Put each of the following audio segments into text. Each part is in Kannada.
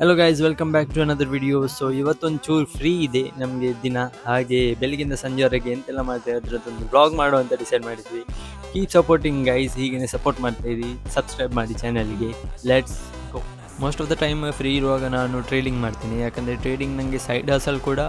Hello guys, welcome back to another video. So ಇವತ್ತೊಂದು ಚೂರು ಫ್ರೀ ಇದೆ ನಮಗೆ ದಿನ, ಹಾಗೆ ಬೆಳಗಿಂದ ಸಂಜೆವರೆಗೆ ಎಂತೆಲ್ಲ ಮಾಡ್ತೇವೆ ಅದರದ್ದೊಂದು ಬ್ಲಾಗ್ ಮಾಡೋ ಅಂತ ಡಿಸೈಡ್ ಮಾಡಿದ್ವಿ. ಕೀಪ್ ಸಪೋರ್ಟಿಂಗ್ ಗೈಸ್, ಹೀಗೆ ಸಪೋರ್ಟ್ ಮಾಡ್ತಾ ಇರಿ, ಸಬ್ಸ್ಕ್ರೈಬ್ ಮಾಡಿ ಚಾನಲ್ಗೆ. Let's go. Most of the time free ಇರುವಾಗ ನಾನು ಟ್ರೇಡಿಂಗ್ ಮಾಡ್ತೀನಿ, ಯಾಕಂದರೆ ಟ್ರೇಡಿಂಗ್ ನನಗೆ ಸೈಡ್ ಹಸಲ್ ಕೂಡ,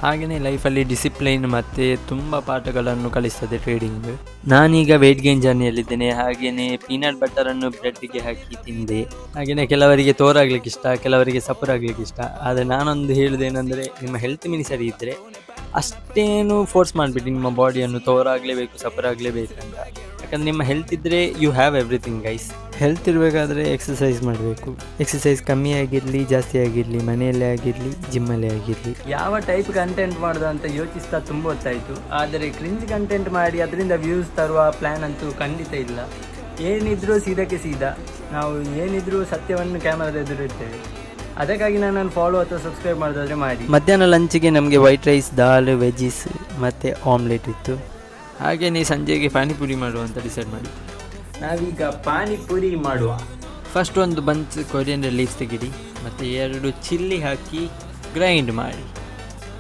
ಹಾಗೆಯೇ ಲೈಫಲ್ಲಿ ಡಿಸಿಪ್ಲೈನ್ ಮತ್ತು ತುಂಬ ಪಾಠಗಳನ್ನು ಕಲಿಸ್ತದೆ ಟ್ರೇಡಿಂಗ್. ನಾನೀಗ ವೆಯ್ಟ್ ಗೇನ್ ಜರ್ನಿಯಲ್ಲಿದ್ದೇನೆ, ಹಾಗೆಯೇ ಪೀನಟ್ ಬಟರನ್ನು ಬ್ರೆಡ್ಗೆ ಹಾಕಿ ತಿಂದೆ. ಹಾಗೆಯೇ ಕೆಲವರಿಗೆ ತೋರಾಗ್ಲಿಕ್ಕೆ ಇಷ್ಟ, ಕೆಲವರಿಗೆ ಸಪುರಾಗ್ಲಿಕ್ಕೆ ಇಷ್ಟ. ಆದರೆ ನಾನೊಂದು ಹೇಳೋದೇನೆಂದರೆ, ನಿಮ್ಮ ಹೆಲ್ತ್ ಮಿನಿ ಸರಿ ಇದ್ದರೆ ಅಷ್ಟೇನು ಫೋರ್ಸ್ ಮಾಡಿಬಿಟ್ಟು ನಿಮ್ಮ ಬಾಡಿಯನ್ನು ತೋರಾಗಲೇಬೇಕು, ಸಪರಾಗಲೇಬೇಕು ಅಂತ. ಯಾಕಂದರೆ ನಿಮ್ಮ ಹೆಲ್ತ್ ಇದ್ದರೆ you have everything guys. Health ಇರಬೇಕಾದ್ರೆ ಎಕ್ಸಸೈಸ್ ಮಾಡಬೇಕು. ಎಕ್ಸಸೈಸ್ ಕಮ್ಮಿ ಆಗಿರಲಿ, ಜಾಸ್ತಿ ಆಗಿರಲಿ, ಮನೆಯಲ್ಲೇ ಆಗಿರಲಿ, ಜಿಮ್ಮಲ್ಲೇ ಆಗಿರಲಿ. ಯಾವ ಟೈಪ್ ಕಂಟೆಂಟ್ ಮಾಡೋದು ಅಂತ ಯೋಚಿಸ್ತಾ ತುಂಬ ಹೊತ್ತಾಯಿತು. ಆದರೆ ಕ್ರಿಂಜ್ ಕಂಟೆಂಟ್ ಮಾಡಿ ಅದರಿಂದ ವ್ಯೂಸ್ ತರುವ ಪ್ಲ್ಯಾನ್ ಅಂತೂ ಖಂಡಿತ ಇಲ್ಲ. ಏನಿದ್ರೂ ಸೀದಕ್ಕೆ ಸೀದಾ, ನಾವು ಏನಿದ್ರೂ ಸತ್ಯವನ್ನು ಕ್ಯಾಮರಾದ ಎದುರಿರ್ತೇವೆ. ಅದಕ್ಕಾಗಿ ನಾನು ಫಾಲೋ ಅಥವಾ ಸಬ್ಸ್ಕ್ರೈಬ್ ಮಾಡೋದಾದರೆ ಮಾಡಿ. ಮಧ್ಯಾಹ್ನ ಲಂಚಿಗೆ ನಮಗೆ ವೈಟ್ ರೈಸ್, ದಾಲ್, ವೆಜ್ಜಿಸ್ ಮತ್ತು ಆಮ್ಲೆಟ್ ಇತ್ತು. ಹಾಗೆಯೇ ಸಂಜೆಗೆ ಪಾನಿಪುರಿ ಮಾಡುವ ಅಂತ ಡಿಸೈಡ್ ಮಾಡಿ ನಾವೀಗ ಪಾನಿಪುರಿ ಮಾಡುವ. ಫಸ್ಟ್ ಒಂದು ಬಂಚ್ ಕೊರಿಯಂಡರ್ ಲೀವ್ಸ್ ತೆಗಿಡಿ ಮತ್ತು 2 ಚಿಲ್ಲಿ ಹಾಕಿ ಗ್ರೈಂಡ್ ಮಾಡಿ.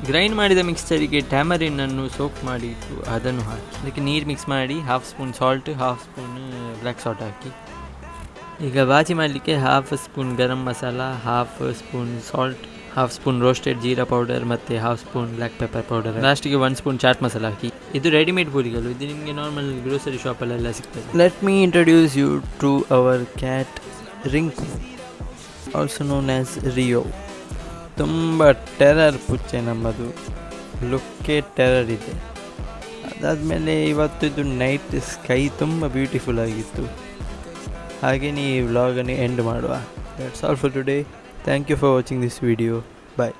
ಗ್ರೈಂಡ್ ಮಾಡಿದ ಮಿಕ್ಸ್ಚರಿಗೆ ಟ್ಯಾಮರಿನನ್ನು ಸೋಪ್ ಮಾಡಿ ಇಟ್ಟು ಅದನ್ನು ಹಾಕಿ ಅದಕ್ಕೆ ನೀರು ಮಿಕ್ಸ್ ಮಾಡಿ 1/2 spoon salt, 1/2 spoon black salt ಹಾಕಿ. ಈಗ ಬಾಜಿ ಮಾಡಲಿಕ್ಕೆ 1/2 spoon garam masala, 1/2 spoon salt, 1/2 spoon roasted jeera powder ಮತ್ತು 1/2 ಸ್ಪೂನ್ ಬ್ಲ್ಯಾಕ್ ಪೆಪ್ಪರ್ ಪೌಡರ್, ಲಾಸ್ಟಿಗೆ 1 ಸ್ಪೂನ್ ಚಾಟ್ ಮಸಾಲ ಹಾಕಿ. ಇದು ರೆಡಿಮೇಡ್ ಪೂರಿಗಳು, ಇದು ನಿಮಗೆ ನಾರ್ಮಲ್ ಗ್ರೋಸರಿ ಶಾಪಲ್ಲೆಲ್ಲ ಸಿಗ್ತದೆ. Let me introduce you to our cat Rinku, also known as Rio. ತುಂಬ ಟೆರರ್ ಪುಚ್ಚೆ ನಮ್ಮದು, ಲುಕ್ಕೇ ಟೆರರ್ ಇದೆ. ಅದಾದಮೇಲೆ ಇವತ್ತಿದ್ದು ನೈಟ್ ಸ್ಕೈ ತುಂಬ ಬ್ಯೂಟಿಫುಲ್ ಆಗಿತ್ತು. ಹಾಗೆಯೇ ಈ ವ್ಲಾಗನ್ನು ಎಂಡ್ ಮಾಡುವ. That's all for today. Thank you for watching this video. Bye.